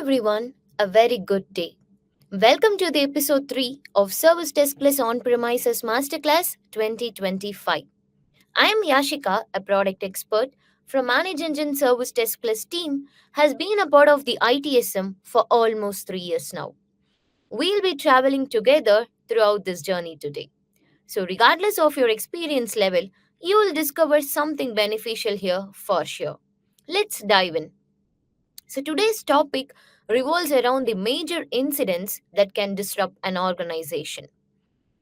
everyone, a very good day. Welcome to the episode 3 of Service Desk Plus On Premises Masterclass 2025. I am Yashika, a product expert from Manage Engine Service Desk Plus team, has been a part of the ITSM for almost 3 years now. We'll be traveling together throughout this journey today. So regardless of your experience level, you will discover something beneficial here for sure. Let's dive in. So, today's topic revolves around the major incidents that can disrupt an organization.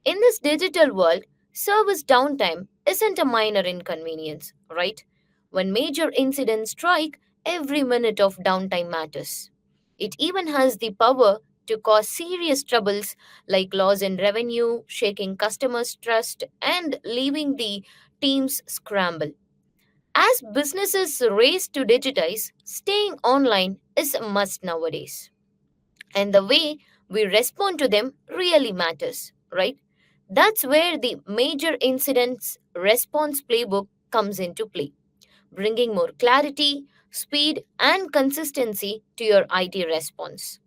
In this digital world, service downtime isn't a minor inconvenience, right? When major incidents strike, every minute of downtime matters. It even has the power to cause serious troubles like loss in revenue, shaking customers' trust, and leaving the teams scramble. As businesses race to digitize, staying online is a must nowadays. And the way we respond to them really matters, right? That's where the major incidents response playbook comes into play, bringing more clarity, speed, and consistency to your IT response.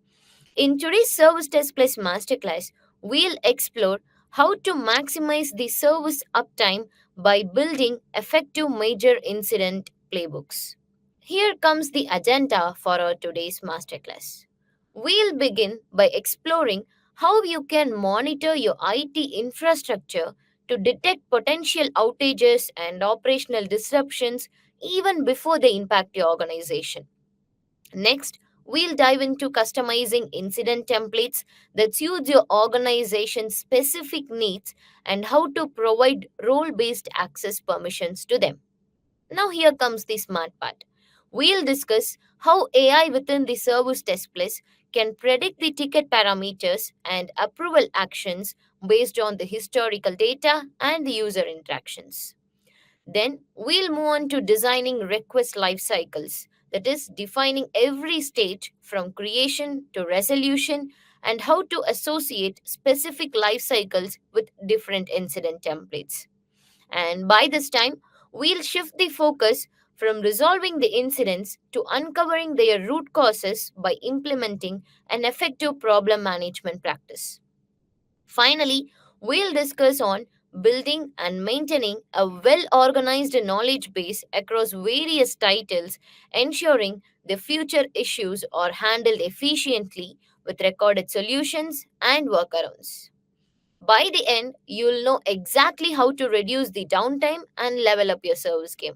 In today's Service Desk Plus Masterclass, we'll explore how to maximize the service uptime by building effective major incident playbooks. Here comes the agenda for our today's masterclass. We'll begin by exploring how you can monitor your IT infrastructure to detect potential outages and operational disruptions even before they impact your organization. Next, we'll dive into customizing incident templates that suits your organization's specific needs and how to provide role based access permissions to them. Now, here comes the smart part. We'll discuss how AI within the service test place can predict the ticket parameters and approval actions based on the historical data and the user interactions. Then we'll move on to designing request life cycles, that is, defining every stage from creation to resolution and how to associate specific life cycles with different incident templates. And by this time, we'll shift the focus from resolving the incidents to uncovering their root causes by implementing an effective problem management practice. Finally, we'll discuss on building and maintaining a well-organized knowledge base across various titles, ensuring the future issues are handled efficiently with recorded solutions and workarounds. By the end, you'll know exactly how to reduce the downtime and level up your service game.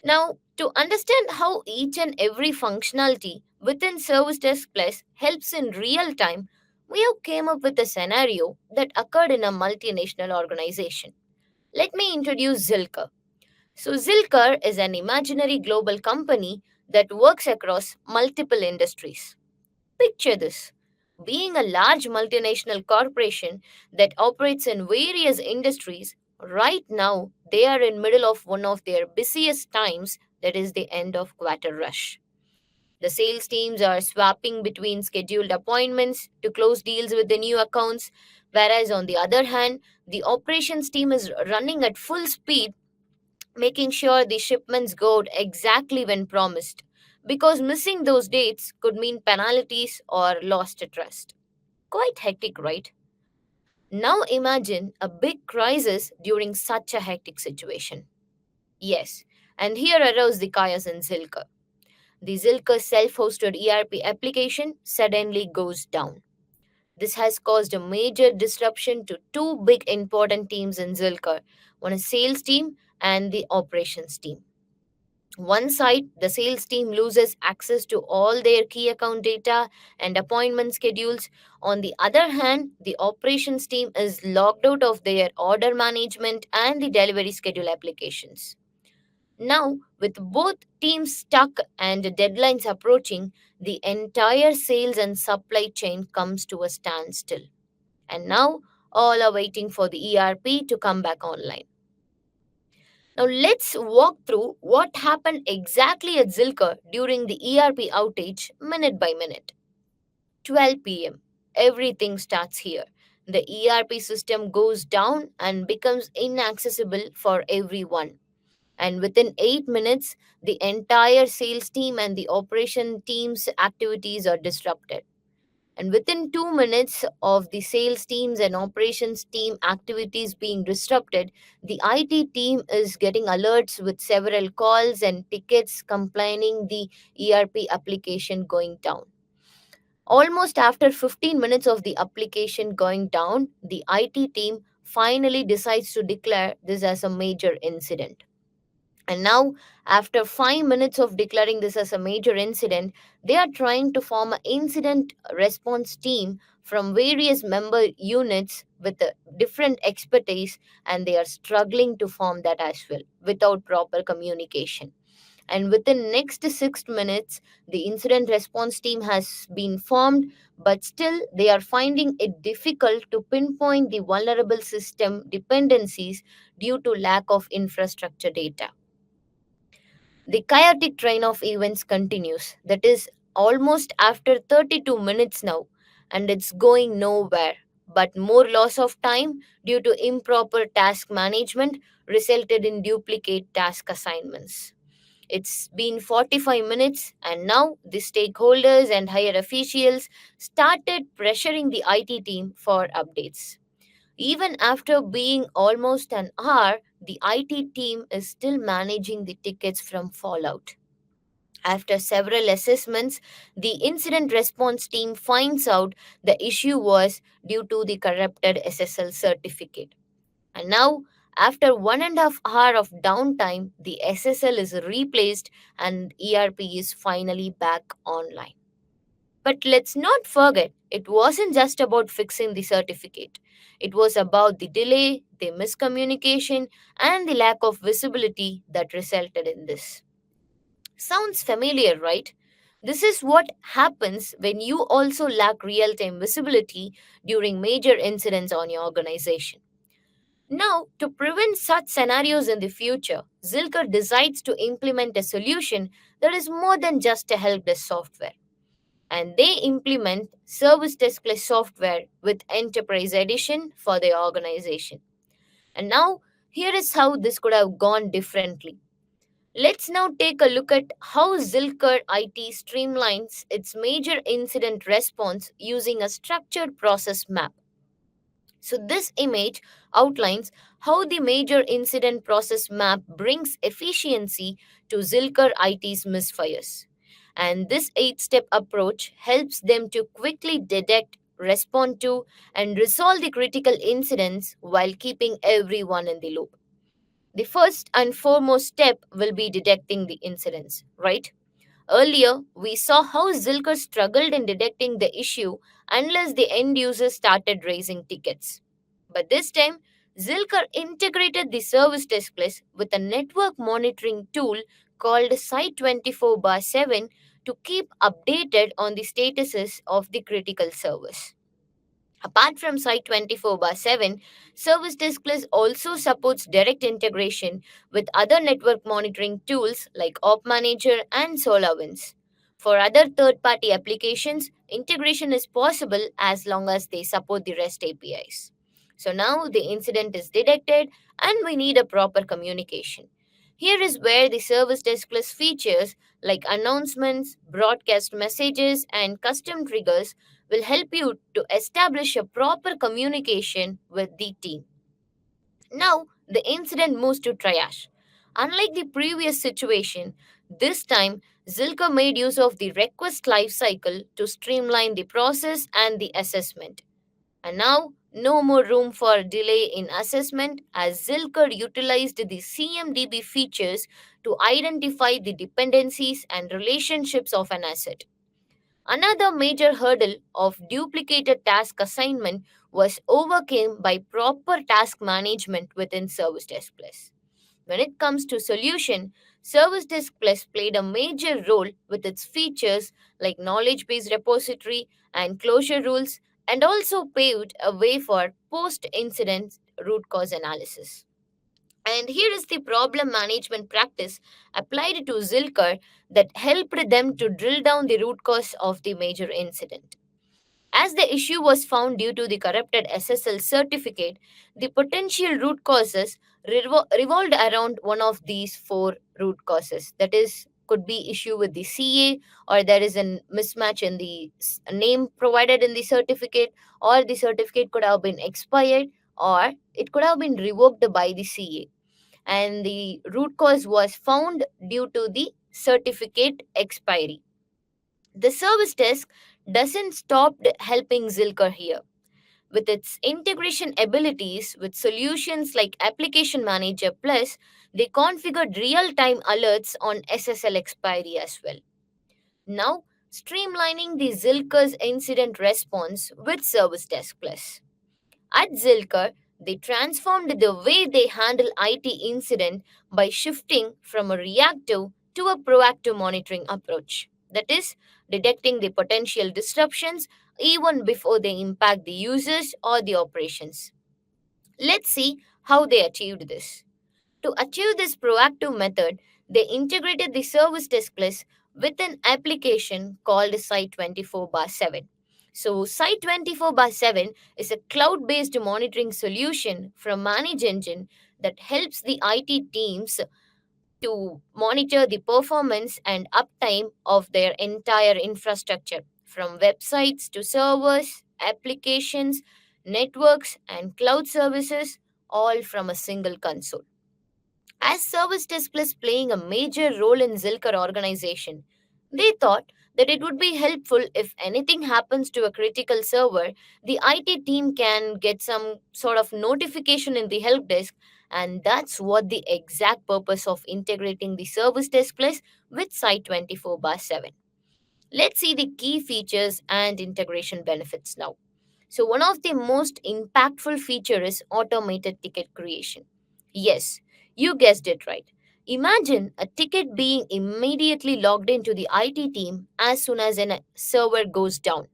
Now, to understand how each and every functionality within Service Desk Plus helps in real time, we have came up with a scenario that occurred in a multinational organization. Let me introduce Zilker. So, Zilker is an imaginary global company that works across multiple industries. Picture this, being a large multinational corporation that operates in various industries. Right now, they are in middle of one of their busiest times, that is the end of quarter rush. The sales teams are swapping between scheduled appointments to close deals with the new accounts, whereas on the other hand, the operations team is running at full speed, making sure the shipments go out exactly when promised, because missing those dates could mean penalties or lost trust. Quite hectic, right? Now imagine a big crisis during such a hectic situation. Yes, and here arose the chaos in Zilker. The Zilker self hosted ERP application suddenly goes down. This has caused a major disruption to two big important teams in Zilker, one a sales team and the operations team. One side, the sales team loses access to all their key account data and appointment schedules. On the other hand, the operations team is locked out of their order management and the delivery schedule applications. Now, with both teams stuck and deadlines approaching, the entire sales and supply chain comes to a standstill. And now, all are waiting for the ERP to come back online. Now let's walk through what happened exactly at Zilker during the ERP outage minute by minute. 12 p.m. Everything starts here. The ERP system goes down and becomes inaccessible for everyone. And within 8 minutes, the entire sales team and the operation team's activities are disrupted. And within 2 minutes of the sales teams and operations team activities being disrupted, the IT team is getting alerts with several calls and tickets complaining the ERP application going down. Almost after 15 minutes of the application going down, the IT team finally decides to declare this as a major incident. And now, after 5 minutes of declaring this as a major incident, they are trying to form an incident response team from various member units with a different expertise, and they are struggling to form that as well without proper communication. And within next 6 minutes, the incident response team has been formed, but still they are finding it difficult to pinpoint the vulnerable system dependencies due to lack of infrastructure data. The chaotic train of events continues. That is almost after 32 minutes now, and it's going nowhere. But more loss of time due to improper task management resulted in duplicate task assignments. It's been 45 minutes, and now the stakeholders and higher officials started pressuring the IT team for updates. Even after being almost an hour, the IT team is still managing the tickets from Fallout. After several assessments, the incident response team finds out the issue was due to the corrupted SSL certificate. And now, after 1.5 hour of downtime, the SSL is replaced and ERP is finally back online. But let's not forget, it wasn't just about fixing the certificate. It was about the delay, the miscommunication, and the lack of visibility that resulted in this. Sounds familiar, right? This is what happens when you also lack real time visibility during major incidents on your organization. Now, to prevent such scenarios in the future, Zilker decides to implement a solution that is more than just a help desk software. And they implement Service Display software with Enterprise Edition for their organization. And now, here is how this could have gone differently. Let's now take a look at how Zilker IT streamlines its major incident response using a structured process map. So, this image outlines how the major incident process map brings efficiency to Zilker IT's misfires. And this 8 step approach helps them to quickly detect, respond to, and resolve the critical incidents while keeping everyone in the loop. The first and foremost step will be detecting the incidents, right? Earlier, we saw how Zilker struggled in detecting the issue unless the end user started raising tickets. But this time, Zilker integrated the service displays with a network monitoring tool called Site 24/7 to keep updated on the statuses of the critical service. Apart from Site 24/7, Service Displays also supports direct integration with other network monitoring tools like Op Manager and SolarWinds. For other third party applications, integration is possible as long as they support the REST APIs. So now the incident is detected and we need a proper communication. Here is where the Service Displays features like announcements, broadcast messages, and custom triggers will help you to establish a proper communication with the team. Now, the incident moves to triage. Unlike the previous situation, this time Zilker made use of the request lifecycle to streamline the process and the assessment. And now, no more room for delay in assessment as Zilker utilized the CMDB features to identify the dependencies and relationships of an asset. Another major hurdle of duplicated task assignment was overcome by proper task management within Service Desk Plus. When it comes to solution, Service Desk Plus played a major role with its features like knowledge base repository and closure rules, and also paved a way for post incident root cause analysis. And here is the problem management practice applied to Zilker that helped them to drill down the root cause of the major incident. As the issue was found due to the corrupted SSL certificate, the potential root causes revolved around one of these four root causes. That is, could be issue with the CA, or there is a mismatch in the name provided in the certificate, or the certificate could have been expired, or it could have been revoked by the CA. And the root cause was found due to the certificate expiry. The service desk doesn't stop helping Zilker here. With its integration abilities with solutions like Application Manager Plus, they configured real time alerts on SSL expiry as well. Now, streamlining the Zilker's incident response with Service Desk Plus. At Zilker, they transformed the way they handle IT incident by shifting from a reactive to a proactive monitoring approach. That is, detecting the potential disruptions even before they impact the users or the operations. Let's see how they achieved this. To achieve this proactive method, they integrated the service desk list with an application called Site 24/7. So, Site 24/7 is a cloud based monitoring solution from Manage Engine that helps the IT teams to monitor the performance and uptime of their entire infrastructure, from websites to servers, applications, networks, and cloud services, all from a single console. As service desk plus playing a major role in Zilker organization, they thought that it would be helpful if anything happens to a critical server, the IT team can get some sort of notification in the help desk, and that's what the exact purpose of integrating the service desk plus with Site 24/7. Let's see the key features and integration benefits now. So, one of the most impactful feature is automated ticket creation. Yes, you guessed it right. Imagine a ticket being immediately logged into the IT team as soon as a server goes down.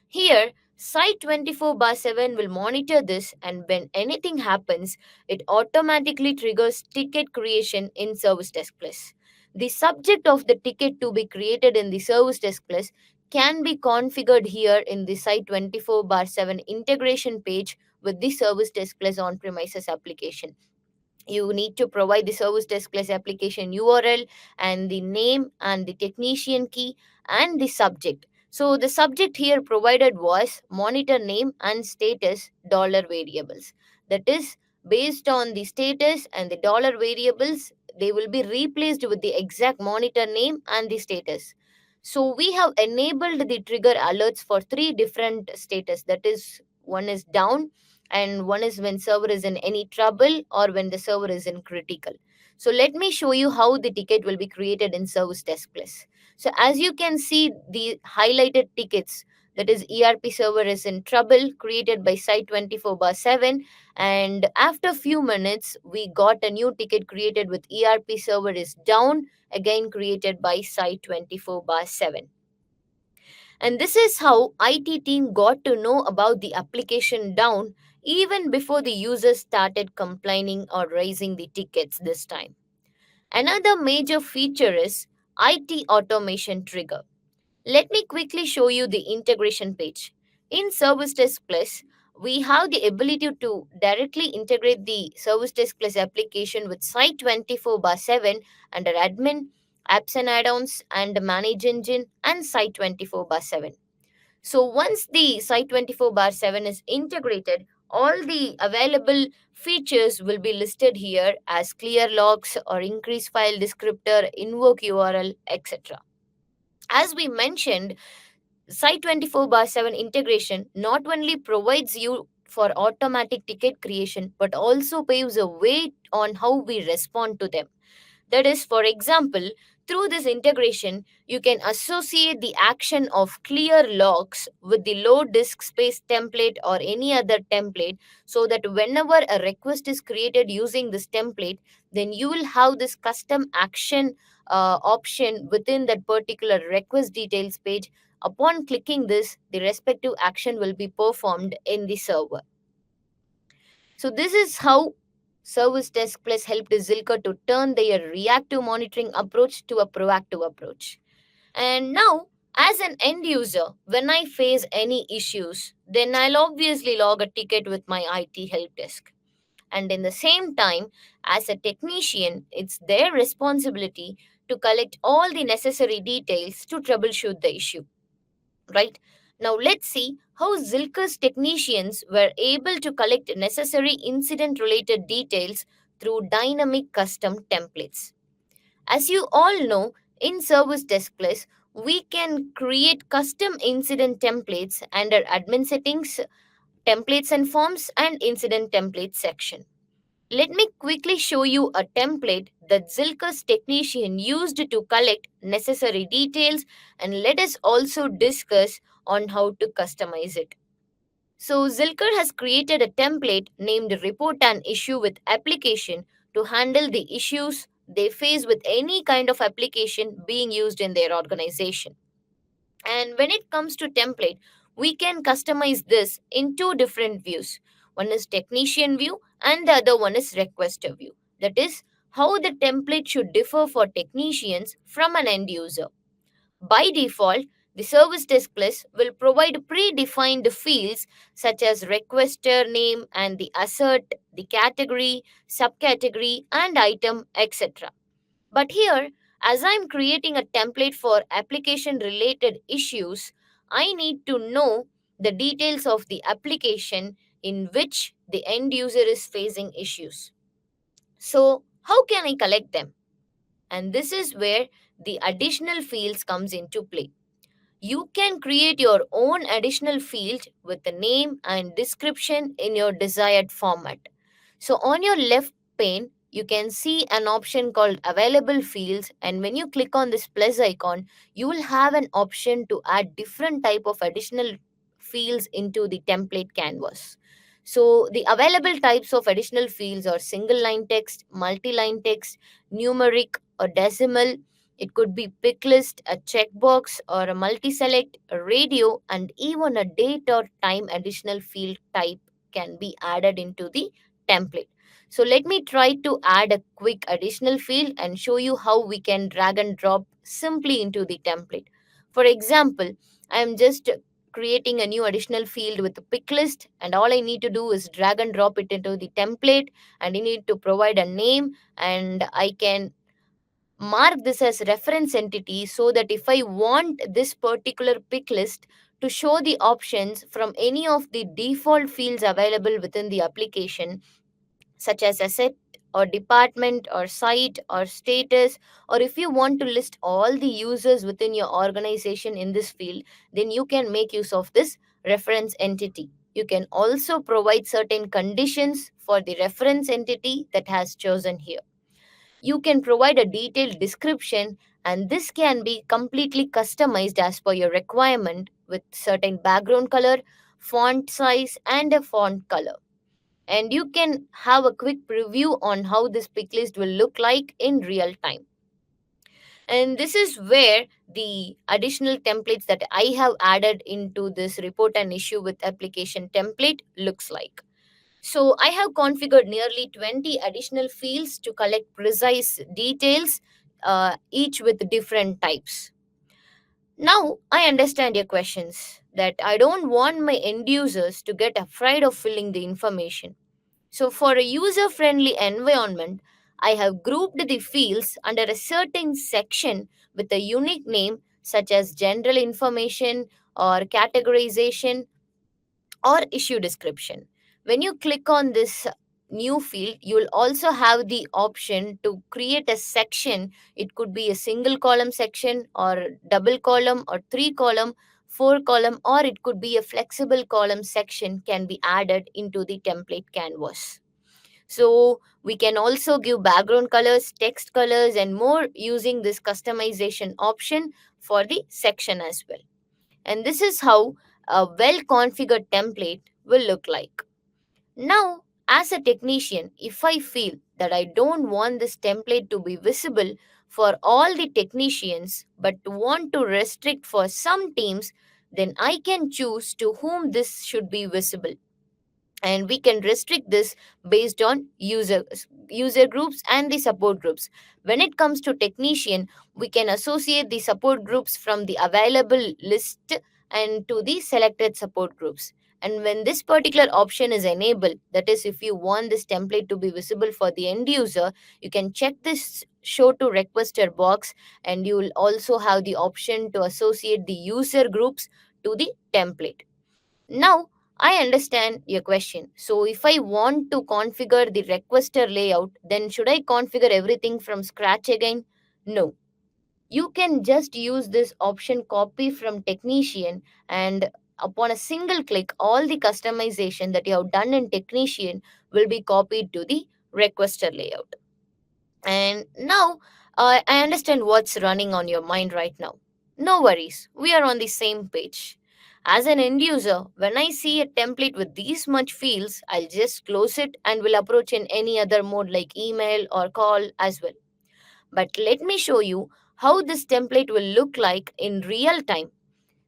Here, Site 24/7 will monitor this, and when anything happens, it automatically triggers ticket creation in Service Desk Plus. The subject of the ticket to be created in the Service Desk Plus can be configured here in the Site 24/7 integration page with the Service Desk Plus on premises application. You need to provide the service desk plus application URL and the name and the technician key and the subject. So the subject here provided was monitor name and status dollar variables. That is, based on the status and the dollar variables, they will be replaced with the exact monitor name and the status. So we have enabled the trigger alerts for three different status. That is, one is down, and one is when server is in any trouble, or when the server is in critical. So let me show you how the ticket will be created in Service Desk Plus. So as you can see, the highlighted tickets, that is ERP server is in trouble, created by Site 24/7, and after few minutes we got a new ticket created with ERP server is down, again created by Site 24/7. And this is how IT team got to know about the application down even before the users started complaining or raising the tickets this time. Another major feature is IT automation trigger. Let me quickly show you the integration page. In Service Desk Plus, we have the ability to directly integrate the Service Desk Plus application with Site 24/7 under admin, apps and add-ons, and manage engine and Site 24/7. So once the Site 24/7 is integrated, all the available features will be listed here as clear logs or increase file descriptor, invoke URL, etc. As we mentioned, Site 24/7 integration not only provides you for automatic ticket creation but also paves a way on how we respond to them. That is, for example, through this integration, you can associate the action of clear logs with the low disk space template or any other template, so that whenever a request is created using this template, then you will have this custom action option within that particular request details page. Upon clicking this, the respective action will be performed in the server. So this is how Service Desk Plus helped Zilker to turn their reactive monitoring approach to a proactive approach. And now, as an end user, when I face any issues, then I'll obviously log a ticket with my IT help desk. And in the same time, as a technician, it's their responsibility to collect all the necessary details to troubleshoot the issue, right? Now let's see how Zilker's technicians were able to collect necessary incident related details through dynamic custom templates. As you all know, in Service Desk Plus, we can create custom incident templates under admin settings, templates and forms, and incident templates section. Let me quickly show you a template that Zilker's technician used to collect necessary details, and let us also discuss on how to customize it. So Zilker has created a template named Report an Issue with Application to handle the issues they face with any kind of application being used in their organization. And when it comes to template, we can customize this in two different views. One is technician view and the other one is requester view. That is how the template should differ for technicians from an end user. By default, the Service Desk Plus will provide predefined fields such as requester name and the assert, the category, subcategory, and item, etc. But here, as I'm creating a template for application related issues, I need to know the details of the application in which the end user is facing issues. So, how can I collect them? And this is where the additional fields comes into play. You can create your own additional field with the name and description in your desired format. So on your left pane, you can see an option called available fields, and when you click on this plus icon, you will have an option to add different type of additional fields into the template canvas. So the available types of additional fields are single line text, multi-line text, numeric or decimal. It could be pick list, a checkbox, or a multi select, a radio, and even a date or time additional field type can be added into the template. So let me try to add a quick additional field and show you how we can drag and drop simply into the template. For example, I am just creating a new additional field with a pick list, and all I need to do is drag and drop it into the template, and you need to provide a name, and I can mark this as reference entity so that if I want this particular pick list to show the options from any of the default fields available within the application, such as asset or department or site or status, or if you want to list all the users within your organization in this field, then you can make use of this reference entity. You can also provide certain conditions for the reference entity that has chosen here. You can provide a detailed description, and this can be completely customized as per your requirement with certain background color, font size, and a font color. And you can have a quick preview on how this pick list will look like in real time. And this is where the additional templates that I have added into this report and issue with application template looks like. So I have configured nearly 20 additional fields to collect precise details, each with different types. Now I understand your questions that I don't want my end users to get afraid of filling the information. So for a user friendly environment, I have grouped the fields under a certain section with a unique name such as general information or categorization or issue description. When you click on this new field, you will also have the option to create a section. It could be a single column section or double column or three column, four column, or it could be a flexible column section can be added into the template canvas. So we can also give background colors, text colors, and more using this customization option for the section as well. And this is how a well configured template will look like. Now, as a technician, if I feel that I don't want this template to be visible for all the technicians but want to restrict for some teams, then I can choose to whom this should be visible, and we can restrict this based on user groups and the support groups. When it comes to technician, we can associate the support groups from the available list and to the selected support groups. And when this particular option is enabled, that is, if you want this template to be visible for the end user, you can check this show to requester box, and you will also have the option to associate the user groups to the template. Now, I understand your question. So, if I want to configure the requester layout, then should I configure everything from scratch again? No. You can just use this option copy from technician, and upon a single click, all the customization that you have done in technician will be copied to the requester layout. And now I understand what's running on your mind right now. No worries, we are on the same page. As an end user, when I see a template with these much fields, I'll just close it and will approach in any other mode like email or call as well. But let me show you how this template will look like in real time.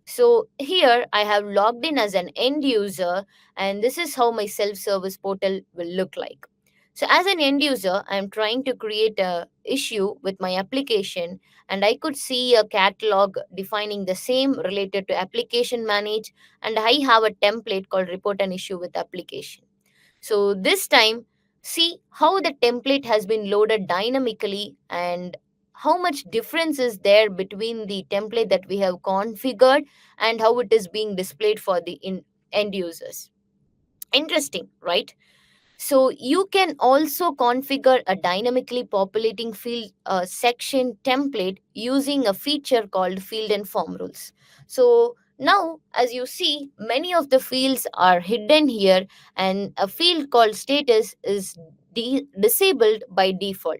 So here I have logged in as an end user, and this is how my self-service portal will look like. So as an end user, I'm trying to create a issue with my application, and I could see a catalog defining the same related to application manage, and I have a template called report an issue with application. So this time, see how the template has been loaded dynamically and how much difference is there between the template that we have configured and how it is being displayed for the end users. Interesting, right? So you can also configure a dynamically populating field section template using a feature called field and form rules. So now, as you see, many of the fields are hidden here, and a field called status is disabled by default.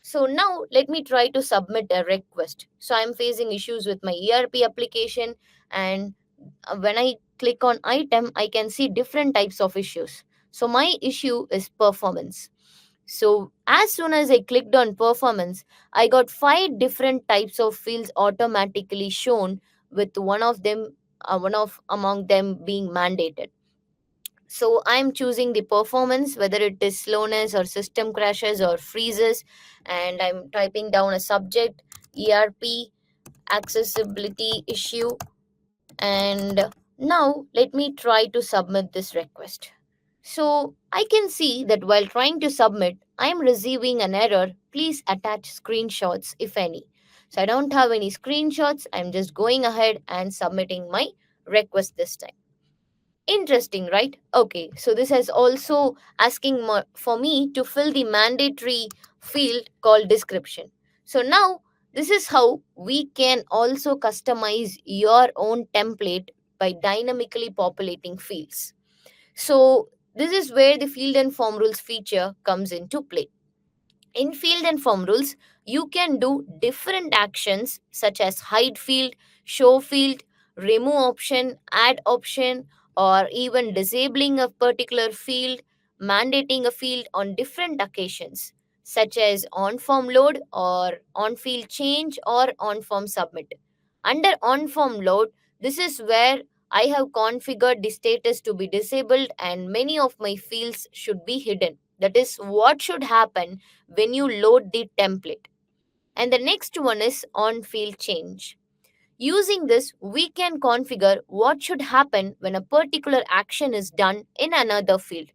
So now let me try to submit a request. So I'm facing issues with my ERP application, and when I click on item, I can see different types of issues. So my issue is performance. So as soon as I clicked on performance, I got five different types of fields automatically shown, with one of among them being mandated. So I'm choosing the performance, whether it is slowness or system crashes or freezes, and I'm typing down a subject, ERP accessibility issue, and now let me try to submit this request. So I can see that while trying to submit, I am receiving an error. Please attach screenshots if any. So I don't have any screenshots. I'm just going ahead and submitting my request this time. Interesting, right? Okay, so this is also asking for me to fill the mandatory field called description. So now this is how we can also customize your own template by dynamically populating fields. So this is where the field and form rules feature comes into play. In field and form rules, you can do different actions such as hide field, show field, remove option, add option, or even disabling a particular field, mandating a field on different occasions, such as on form load or on field change or on form submit. Under on form load, this is where I have configured the status to be disabled and many of my fields should be hidden. That is what should happen when you load the template. And the next one is on field change. Using this, we can configure what should happen when a particular action is done in another field.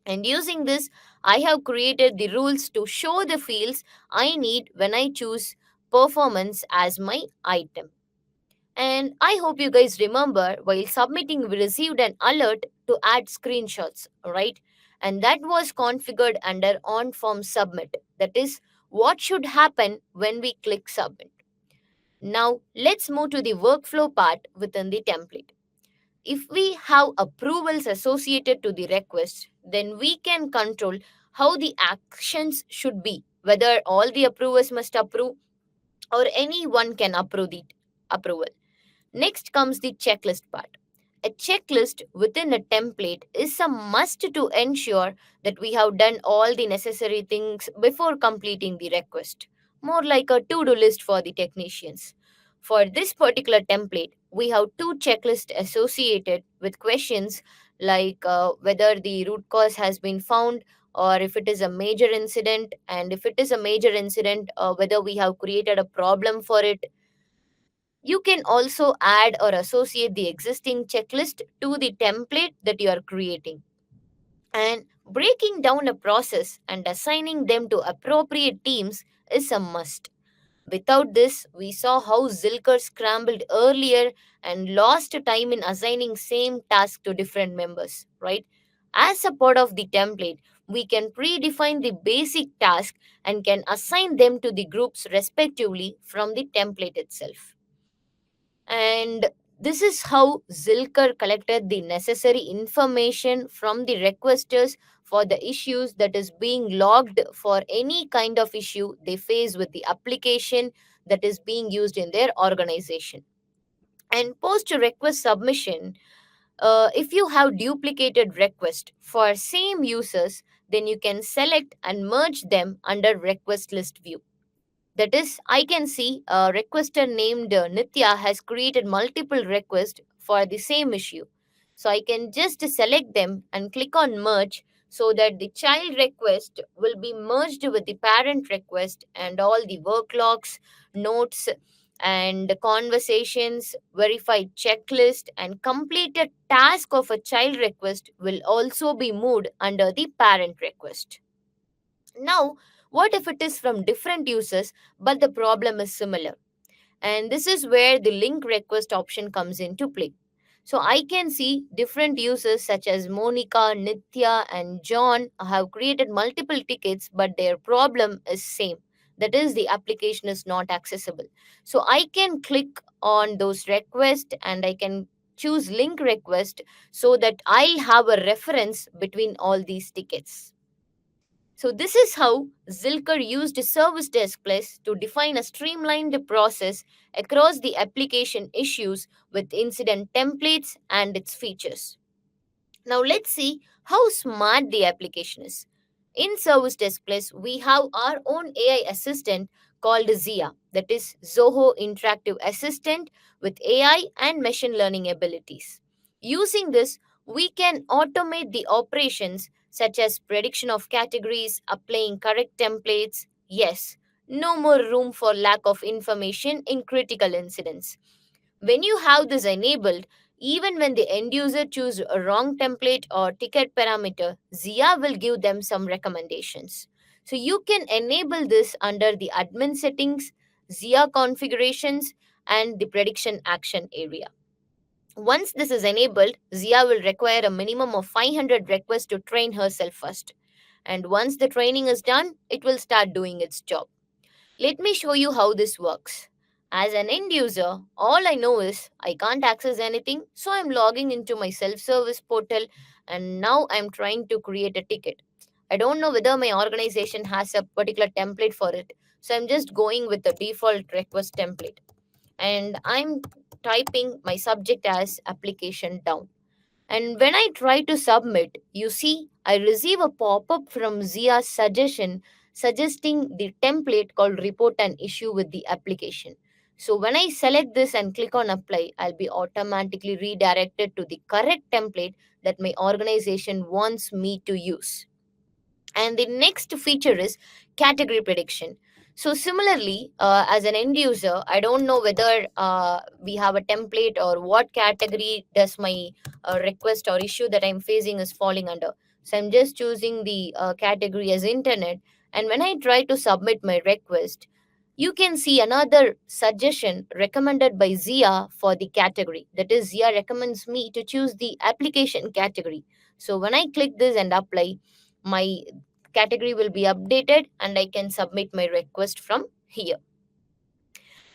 And using this, I have created the rules to show the fields I need when I choose performance as my item. And I hope you guys remember while submitting, we received an alert to add screenshots, right? And that was configured under on form submit. That is what should happen when we click submit. Now, let's move to the workflow part within the template. If we have approvals associated to the request, then we can control how the actions should be, whether all the approvers must approve or anyone can approve the approval. Next comes the checklist part. A checklist within a template is a must to ensure that we have done all the necessary things before completing the request. More like a to do list for the technicians. For this particular template, we have two checklists associated with questions like whether the root cause has been found, or if it is a major incident, and if it is a major incident, whether we have created a problem for it. You can also add or associate the existing checklist to the template that you are creating. And breaking down a process and assigning them to appropriate teams is a must. Without this, we saw how Zilker scrambled earlier and lost time in assigning same task to different members, right? As a part of the template, we can predefine the basic task and can assign them to the groups respectively from the template itself. And this is how Zilker collected the necessary information from the requesters for the issues that is being logged for any kind of issue they face with the application that is being used in their organization. And post request submission, if you have duplicated request for same users, then you can select and merge them under request list view. That is, I can see a requester named Nitya has created multiple requests for the same issue. So I can just select them and click on merge so that the child request will be merged with the parent request, and all the work logs, notes, and conversations, verified checklist, and completed task of a child request will also be moved under the parent request. Now, what if it is from different users but the problem is similar? And this is where the link request option comes into play. So I can see different users such as Monica, Nitya, and John have created multiple tickets, but their problem is same. That is, the application is not accessible. So I can click on those requests and I can choose link request so that I'll have a reference between all these tickets. So, this is how Zilker used Service Desk Plus to define a streamlined process across the application issues with incident templates and its features. Now, let's see how smart the application is. In Service Desk Plus, we have our own AI assistant called Zia, that is Zoho Interactive Assistant with AI and machine learning abilities. Using this, we can automate the operations such as prediction of categories, applying correct templates. Yes, no more room for lack of information in critical incidents. When you have this enabled, even when the end user choose a wrong template or ticket parameter, Zia will give them some recommendations. So you can enable this under the admin settings, Zia configurations, and the prediction action area. Once this is enabled, Zia will require a minimum of 500 requests to train herself first. And once the training is done, it will start doing its job. Let me show you how this works. As an end user, all I know is I can't access anything, so I'm logging into my self service portal and now I'm trying to create a ticket. I don't know whether my organization has a particular template for it, so I'm just going with the default request template and I'm typing my subject as application down. And when I try to submit, you see, I receive a pop up from Zia's suggestion suggesting the template called report an issue with the application. So when I select this and click on apply, I'll be automatically redirected to the correct template that my organization wants me to use. And the next feature is category prediction. So similarly, as an end user, I don't know whether we have a template or what category does my request or issue that I'm facing is falling under. So I'm just choosing the category as internet, and when I try to submit my request, you can see another suggestion recommended by Zia for the category. That is, Zia recommends me to choose the application category. So when I click this and apply, my category will be updated and I can submit my request from here.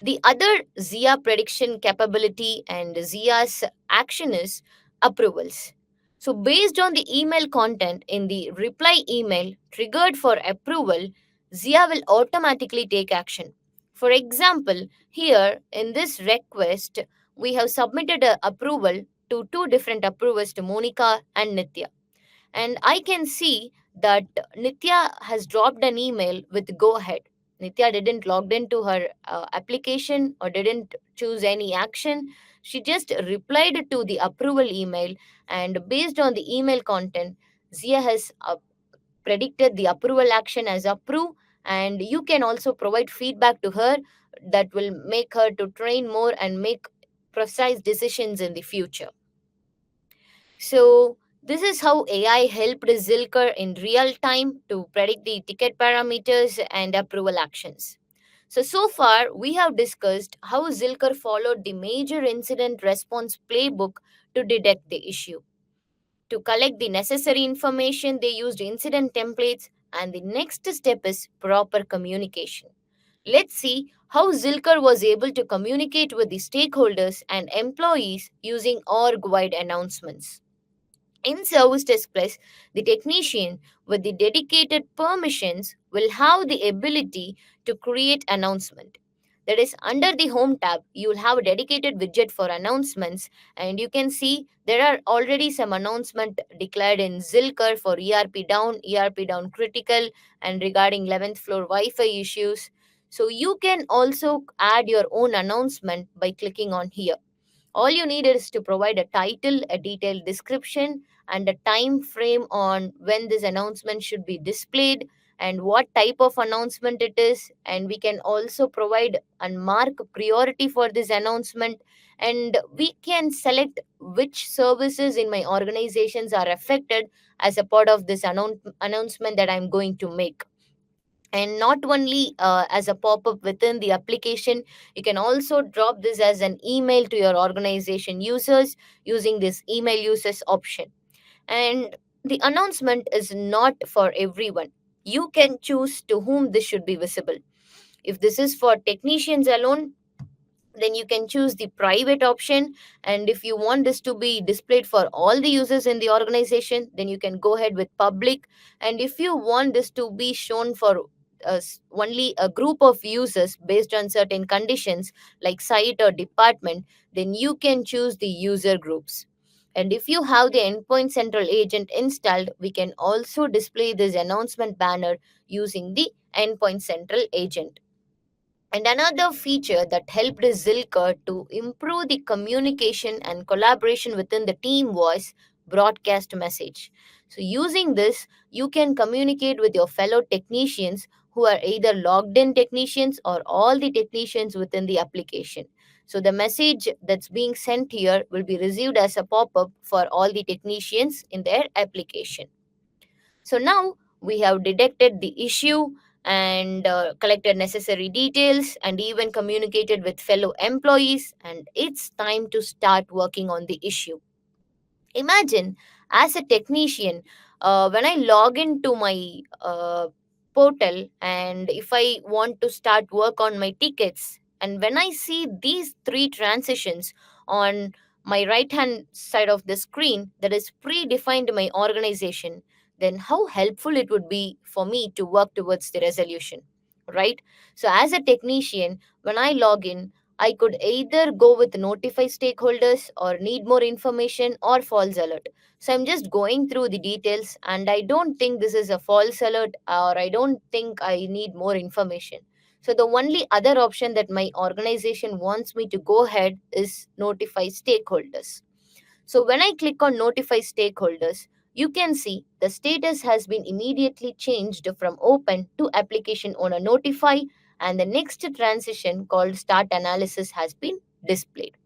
The other Zia prediction capability and Zia's action is approvals. So, based on the email content in the reply email triggered for approval, Zia will automatically take action. For example, here in this request, we have submitted an approval to two different approvers to Monica and Nitya. And I can see that Nitya has dropped an email with go ahead. Nitya didn't log into her application or didn't choose any action. She just replied to the approval email, and based on the email content, Zia has predicted the approval action as approve, and you can also provide feedback to her that will make her to train more and make precise decisions in the future. So this is how AI helped Zilker in real time to predict the ticket parameters and approval actions. So far we have discussed how Zilker followed the major incident response playbook to detect the issue. To collect the necessary information, they used incident templates, and the next step is proper communication. Let's see how Zilker was able to communicate with the stakeholders and employees using org wide announcements. In Service Desk Plus, the technician with the dedicated permissions will have the ability to create announcement. That is, under the Home tab, you will have a dedicated widget for announcements, and you can see there are already some announcement declared in Zilker for ERP down critical, and regarding 11th floor Wi-Fi issues. So you can also add your own announcement by clicking on here. All you need is to provide a title, a detailed description, and a time frame on when this announcement should be displayed and what type of announcement it is. And we can also provide and mark priority for this announcement. And we can select which services in my organizations are affected as a part of this announcement that I'm going to make. And not only as a pop-up within the application, you can also drop this as an email to your organization users using this email users option. And the announcement is not for everyone. You can choose to whom this should be visible. If this is for technicians alone, then you can choose the private option. And if you want this to be displayed for all the users in the organization, then you can go ahead with public. And if you want this to be shown for only a group of users based on certain conditions like site or department, then you can choose the user groups. And if you have the endpoint central agent installed, we can also display this announcement banner using the endpoint central agent. And another feature that helped Zilker to improve the communication and collaboration within the team was broadcast message. So, using this, you can communicate with your fellow technicians who are either logged in technicians or all the technicians within the application. So, the message that's being sent here will be received as a pop up for all the technicians in their application. So now we have detected the issue and collected necessary details and even communicated with fellow employees, and it's time to start working on the issue. Imagine, as a technician, when I log into my portal and if I want to start work on my tickets, and when I see these three transitions on my right hand side of the screen that is predefined my organization, then how helpful it would be for me to work towards the resolution, right? So, as a technician, when I log in, I could either go with notify stakeholders or need more information or false alert. So I'm just going through the details, and I don't think this is a false alert or I don't think I need more information. So the only other option that my organization wants me to go ahead is notify stakeholders. So when I click on notify stakeholders, you can see the status has been immediately changed from open to application owner notify, and the next transition called start analysis has been displayed.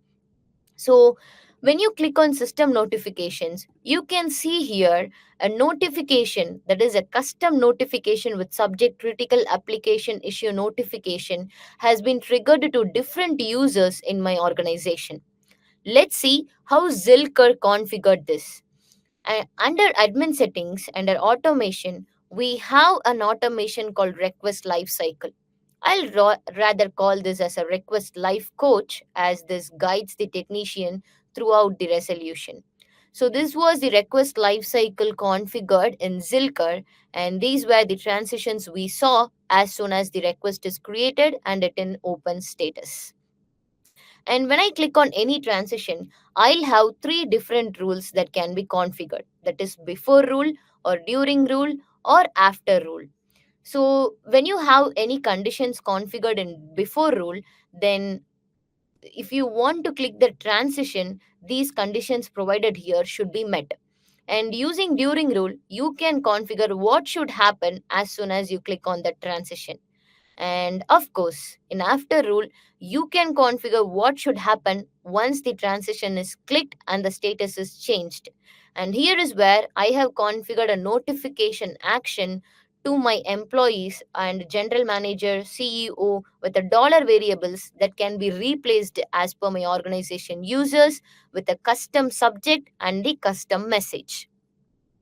So when you click on system notifications, you can see here a notification that is a custom notification with subject critical application issue notification has been triggered to different users in my organization. Let's see how Zilker configured this. Under admin settings, under automation, we have an automation called request lifecycle. I'll rather call this as a request life coach, as this guides the technician throughout the resolution. So this was the request lifecycle configured in Zilker, and these were the transitions we saw as soon as the request is created and it in open status. And when I click on any transition, I'll have three different rules that can be configured. That is before rule or during rule or after rule. So when you have any conditions configured in before rule, then if you want to click the transition, these conditions provided here should be met. And using during rule, you can configure what should happen as soon as you click on the transition. And of course, in after rule, you can configure what should happen once the transition is clicked and the status is changed. And here is where I have configured a notification action to my employees and general manager, CEO with the dollar variables that can be replaced as per my organization users with a custom subject and the custom message.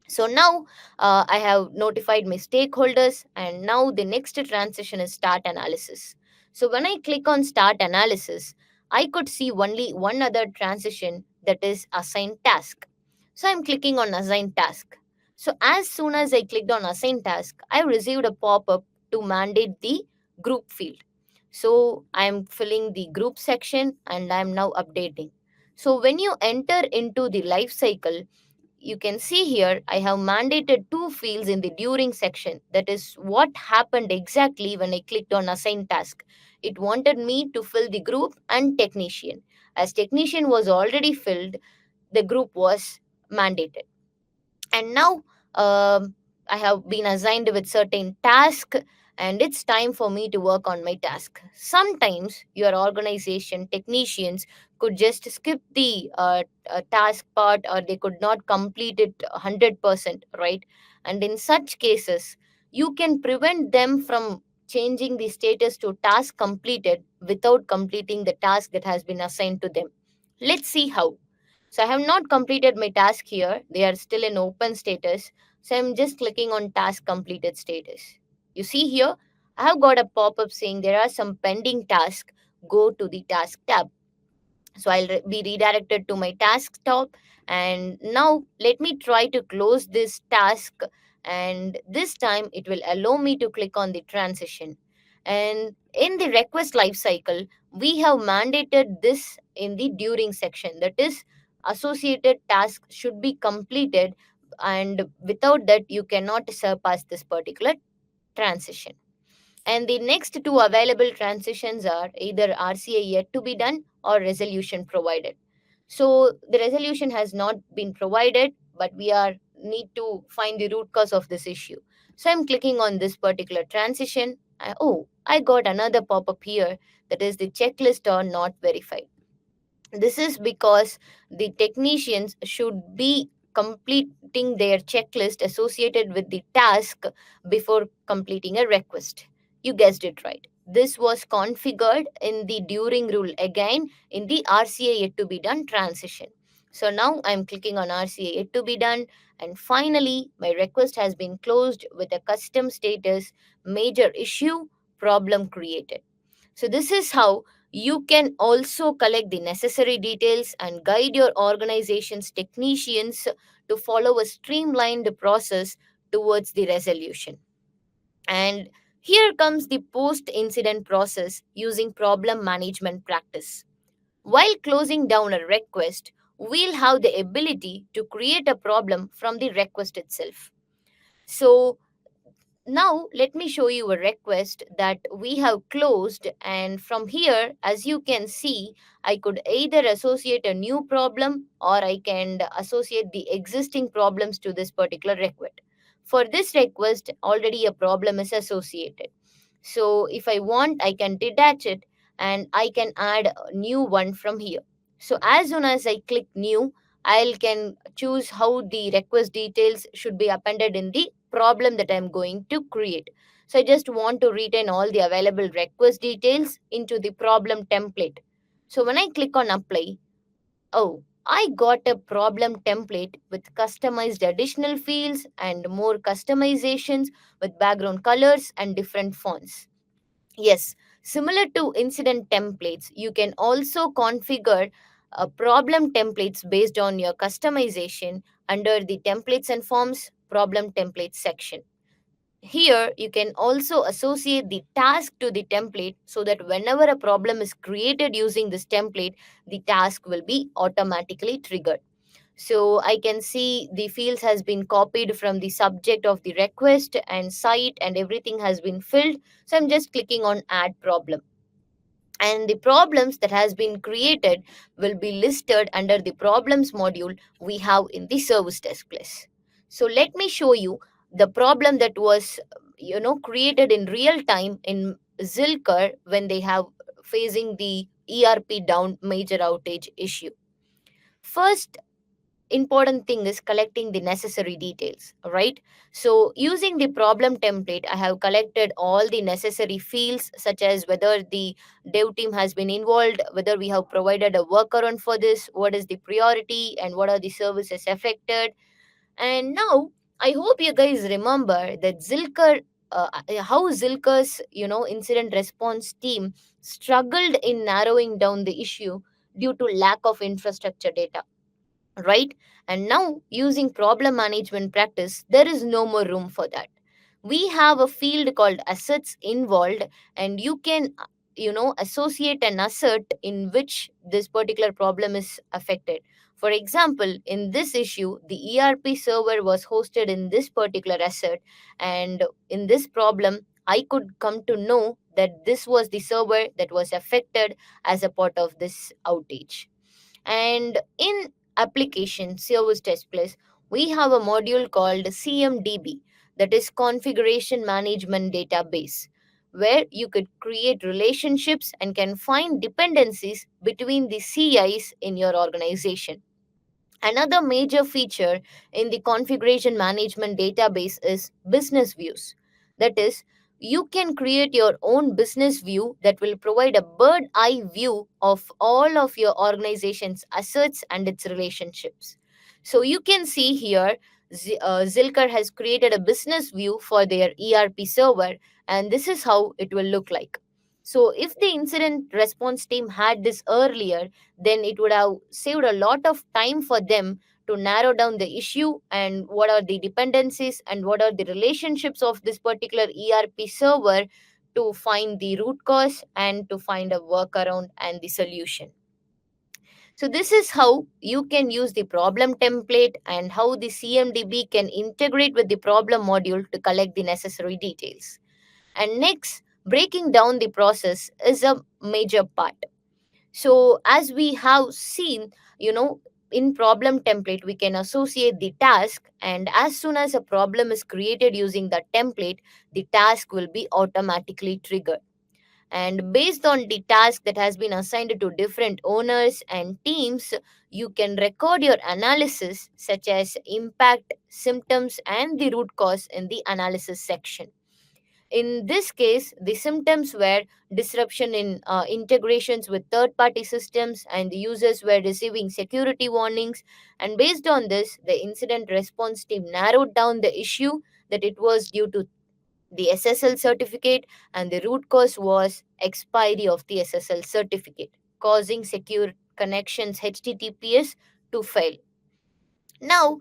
So now I have notified my stakeholders, and now the next transition is start analysis. So when I click on start analysis, I could see only one other transition, that is assign task. So I'm clicking on assign task. So as soon as I clicked on assign task, I received a pop up to mandate the group field. So I'm filling the group section and I'm now updating. So when you enter into the life cycle, you can see here I have mandated two fields in the during section. That is what happened exactly when I clicked on assign task. It wanted me to fill the group and technician. As technician was already filled, the group was mandated. And now I have been assigned with certain task, and it's time for me to work on my task. Sometimes your organization technicians could just skip the task part, or they could not complete it 100%, right? And in such cases, you can prevent them from changing the status to task completed without completing the task that has been assigned to them. Let's see how. So I have not completed my task here. They are still in open status. So I'm just clicking on task completed status. You see here, I have got a pop-up saying there are some pending tasks. Go to the task tab. So I'll be redirected to my task tab. And now let me try to close this task. And this time it will allow me to click on the transition. And in the request lifecycle, we have mandated this in the during section. That is, associated tasks should be completed, and without that you cannot surpass this particular transition. And the next two available transitions are either RCA yet to be done or resolution provided. So the resolution has not been provided, but we are need to find the root cause of this issue. So I'm clicking on this particular transition. Oh, I got another pop-up here, that is the checklist are not verified. This is because the technicians should be completing their checklist associated with the task before completing a request. You guessed it right. This was configured in the during rule again in the RCA yet to be done transition. So now I'm clicking on RCA yet to be done, and finally my request has been closed with a custom status major issue problem created. So, this is how you can also collect the necessary details and guide your organization's technicians to follow a streamlined process towards the resolution. And here comes the post incident process using problem management practice. While closing down a request, we'll have the ability to create a problem from the request itself. So, now let me show you a request that we have closed, and from here as you can see, I could either associate a new problem or I can associate the existing problems to this particular request. For this request already a problem is associated, so if I want, I can detach it and I can add a new one from here. So as soon as I click new, I can choose how the request details should be appended in the problem that I'm going to create. So I just want to retain all the available request details into the problem template. So when I click on apply, oh, I got a problem template with customized additional fields and more customizations with background colors and different fonts. Yes, similar to incident templates, you can also configure problem templates based on your customization under the templates and forms problem templates section. Here, you can also associate the task to the template so that whenever a problem is created using this template, the task will be automatically triggered. So I can see the fields has been copied from the subject of the request and site, and everything has been filled. So I'm just clicking on add problem. and the problems that has been created will be listed under the problems module we have in the service desk list. So let me show you the problem that was created in real time in Zilker when they have facing the ERP down major outage issue. First important thing is collecting the necessary details, right? So using the problem template, I have collected all the necessary fields such as whether the dev team has been involved, whether we have provided a workaround for this, what is the priority, and what are the services affected. And now I hope you guys remember that how Zilker's incident response team struggled in narrowing down the issue due to lack of infrastructure data, right? And now, using problem management practice, there is no more room for that. We have a field called assets involved, and you can, associate an asset in which this particular problem is affected. For example, in this issue, the ERP server was hosted in this particular asset, and in this problem, I could come to know that this was the server that was affected as a part of this outage. And in application service test place, we have a module called CMDB, that is configuration management database, where you could create relationships and can find dependencies between the CIs in your organization. Another major feature in the configuration management database is business views. That is, you can create your own business view that will provide a bird eye view of all of your organization's assets and its relationships. So you can see here, Zilker has created a business view for their ERP server, and this is how it will look like. So if the incident response team had this earlier, then it would have saved a lot of time for them to narrow down the issue and what are the dependencies and what are the relationships of this particular ERP server to find the root cause and to find a workaround and the solution. So this is how you can use the problem template and how the CMDB can integrate with the problem module to collect the necessary details. And next, breaking down the process is a major part. So as we have seen, you know, in problem template, we can associate the task, and as soon as a problem is created using the template, the task will be automatically triggered. And based on the task that has been assigned to different owners and teams, you can record your analysis, such as impact, symptoms, and the root cause in the analysis section. In this case, the symptoms were disruption in integrations with third party systems, and the users were receiving security warnings. And based on this, the incident response team narrowed down the issue that it was due to the SSL certificate, and the root cause was expiry of the SSL certificate, causing secure connections HTTPS to fail. Now,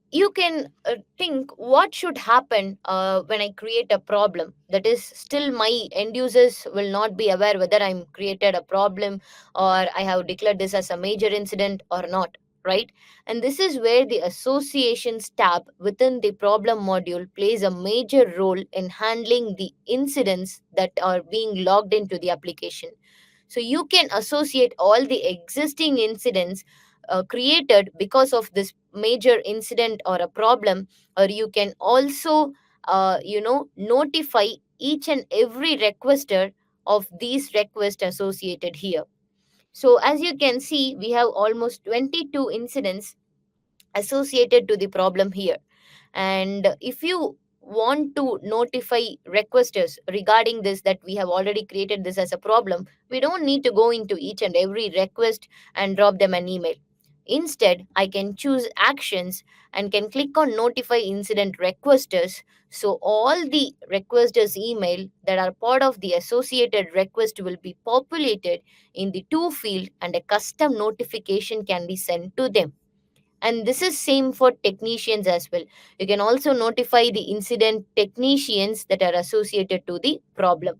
you can think what should happen when I create a problem. That is, still my end users will not be aware whether I'm created a problem or I have declared this as a major incident or not, right? And this is where the associations tab within the problem module plays a major role in handling the incidents that are being logged into the application. So you can associate all the existing incidents created because of this major incident or a problem, or you can also notify each and every requester of these requests associated here. So as you can see, we have almost 22 incidents associated to the problem here. And if you want to notify requesters regarding this, that we have already created this as a problem, we don't need to go into each and every request and drop them an email. Instead, I can choose actions and can click on notify incident requesters. So all the requesters email that are part of the associated request will be populated in the to field, and a custom notification can be sent to them. And this is same for technicians as well. You can also notify the incident technicians that are associated to the problem.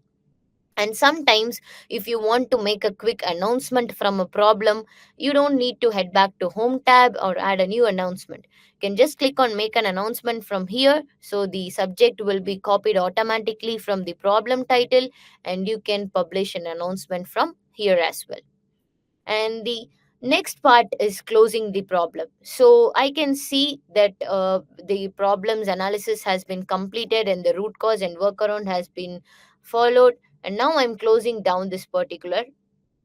And sometimes, if you want to make a quick announcement from a problem, you don't need to head back to Home tab or add a new announcement. You can just click on Make an announcement from here. So the subject will be copied automatically from the problem title, and you can publish an announcement from here as well. And the next part is closing the problem. So I can see that the problems analysis has been completed and the root cause and workaround has been followed, and now I'm closing down this particular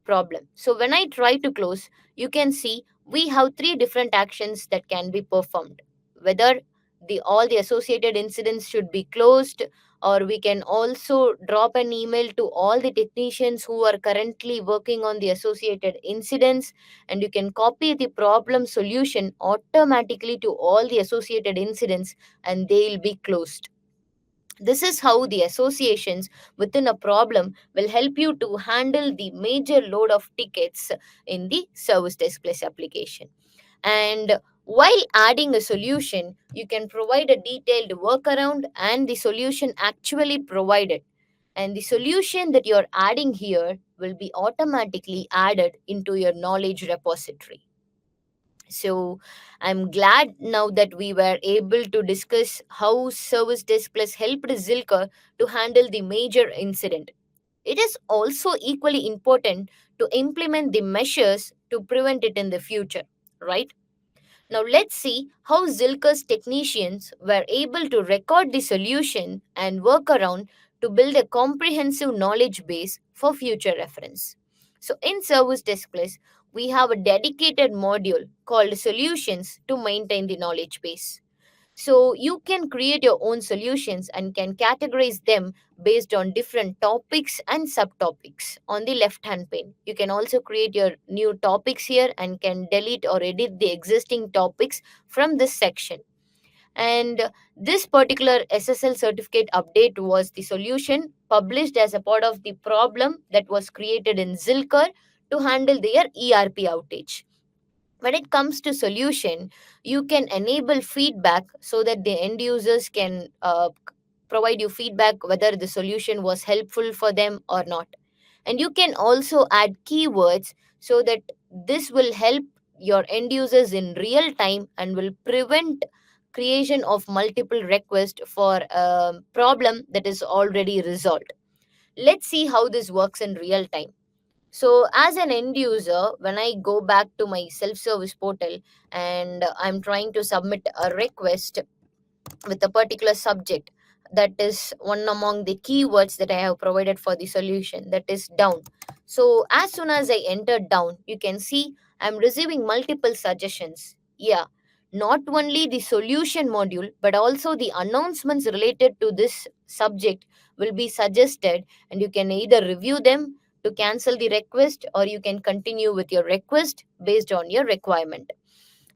problem. So when I try to close, you can see we have three different actions that can be performed. Whether the all the associated incidents should be closed, or we can also drop an email to all the technicians who are currently working on the associated incidents, and you can copy the problem solution automatically to all the associated incidents, and they'll be closed. This is how the associations within a problem will help you to handle the major load of tickets in the Service Desk Plus application. And while adding a solution, you can provide a detailed workaround and the solution actually provided. And the solution that you're adding here will be automatically added into your knowledge repository. So I'm glad now that we were able to discuss how Service Desk Plus helped Zilker to handle the major incident. It is also equally important to implement the measures to prevent it in the future, right? Now let's see how Zilker's technicians were able to record the solution and work around to build a comprehensive knowledge base for future reference. So in Service Desk Plus, we have a dedicated module called Solutions to maintain the knowledge base. So you can create your own solutions and can categorize them based on different topics and subtopics on the left hand pane. You can also create your new topics here and can delete or edit the existing topics from this section. And this particular SSL certificate update was the solution published as a part of the problem that was created in Zilker to handle their ERP outage. When it comes to solution, you can enable feedback so that the end users can provide you feedback whether the solution was helpful for them or not. And you can also add keywords so that this will help your end users in real time and will prevent creation of multiple requests for a problem that is already resolved. Let's see how this works in real time. So, as an end user, when I go back to my self service portal and I'm trying to submit a request with a particular subject, that is one among the keywords that I have provided for the solution, that is down. So, as soon as I enter down, you can see I'm receiving multiple suggestions. Yeah, not only the solution module, but also the announcements related to this subject will be suggested, and you can either review them to cancel the request or you can continue with your request based on your requirement.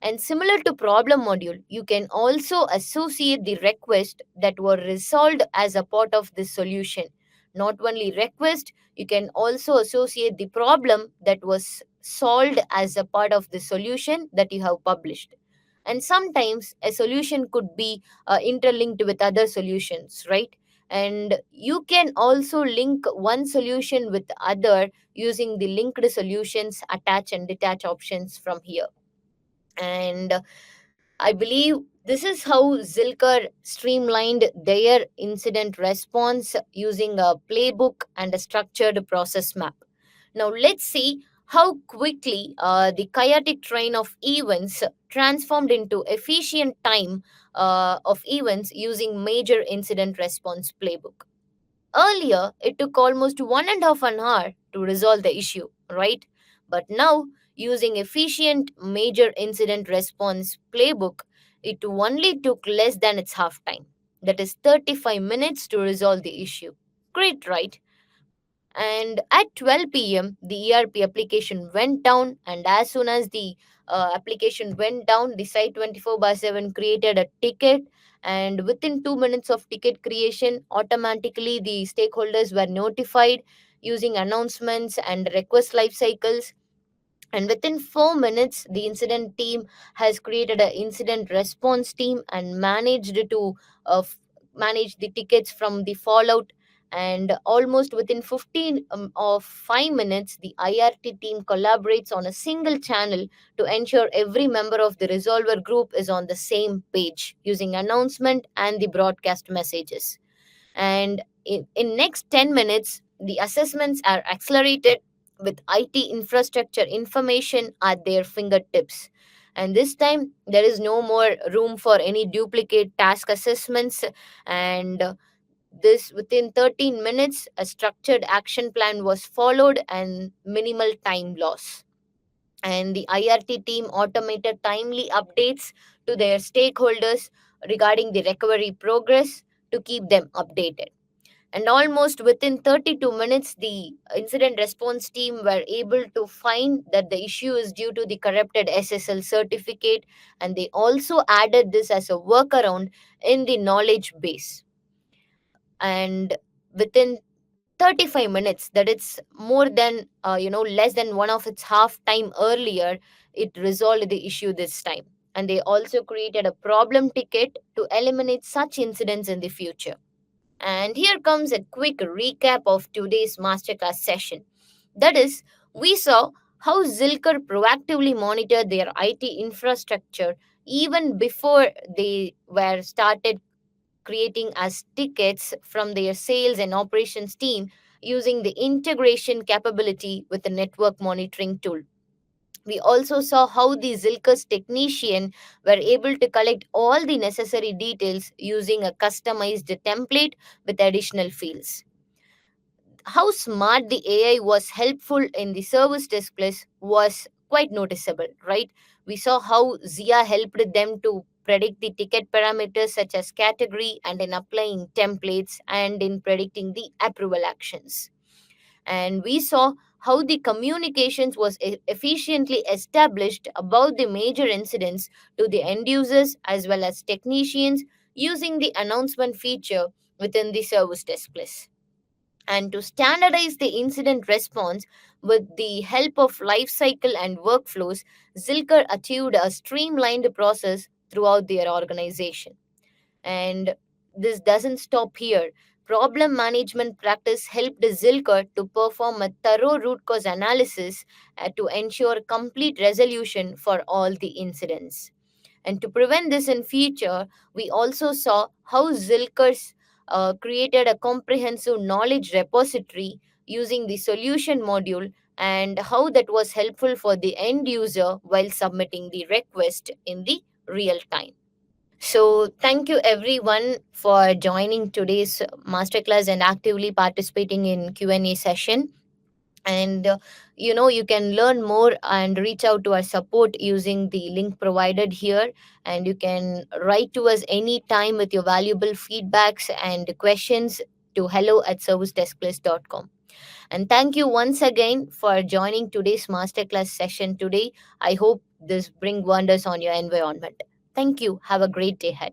And similar to problem module, you can also associate the request that were resolved as a part of this solution. Not only request, you can also associate the problem that was solved as a part of the solution that you have published. And sometimes a solution could be interlinked with other solutions, right? And you can also link one solution with other using the linked solutions attach and detach options from here. And I believe this is how Zilker streamlined their incident response using a playbook and a structured process map. Now, let's see how quickly the chaotic train of events transformed into efficient time of events using major incident response playbook. Earlier, it took almost 1.5 hours to resolve the issue, right? But now, using efficient major incident response playbook, it only took less than its half time. That is 35 minutes to resolve the issue. Great, right? And at 12 p.m., the ERP application went down, and as soon as the application went down, the site 24 by 7 created a ticket. And within 2 minutes of ticket creation, automatically the stakeholders were notified using announcements and request life cycles. And within 4 minutes, the incident team has created an incident response team and managed to manage the tickets from the fallout. And almost within 15 of 5 minutes, the IRT team collaborates on a single channel to ensure every member of the resolver group is on the same page using announcement and the broadcast messages. And in next 10 minutes, the assessments are accelerated with IT infrastructure information at their fingertips. And this time there is no more room for any duplicate task assessments. And this within 13 minutes a structured action plan was followed and minimal time loss. And the IRT team automated timely updates to their stakeholders regarding the recovery progress to keep them updated. And almost within 32 minutes, the incident response team were able to find that the issue is due to the corrupted SSL certificate, and they also added this as a workaround in the knowledge base. And within 35 minutes, that it's more than less than one of its half time earlier, it resolved the issue this time. And they also created a problem ticket to eliminate such incidents in the future. And here comes a quick recap of today's masterclass session. That is, we saw how Zilker proactively monitored their IT infrastructure even before they were started creating as tickets from their sales and operations team using the integration capability with the network monitoring tool. We also saw how the Zilker's technician were able to collect all the necessary details using a customized template with additional fields. How smart the AI was helpful in the service displays was quite noticeable, right? We saw how Zia helped them to predict the ticket parameters such as category and in applying templates and in predicting the approval actions. And we saw how the communications was efficiently established about the major incidents to the end users as well as technicians using the announcement feature within the service displays. And to standardize the incident response with the help of lifecycle and workflows, Zilker achieved a streamlined process throughout their organization. And this doesn't stop here. Problem management practice helped Zilker to perform a thorough root cause analysis to ensure complete resolution for all the incidents. And to prevent this in future, we also saw how Zilkers created a comprehensive knowledge repository using the solution module and how that was helpful for the end user while submitting the request in the real time. So, thank you everyone for joining today's masterclass and actively participating in Q&A session. And you can learn more and reach out to our support using the link provided here. And you can write to us anytime with your valuable feedbacks and questions to hello@servicedeskplace.com. And thank you once again for joining today's masterclass session today. I hope this bring wonders on your environment. Thank you. Have a great day ahead.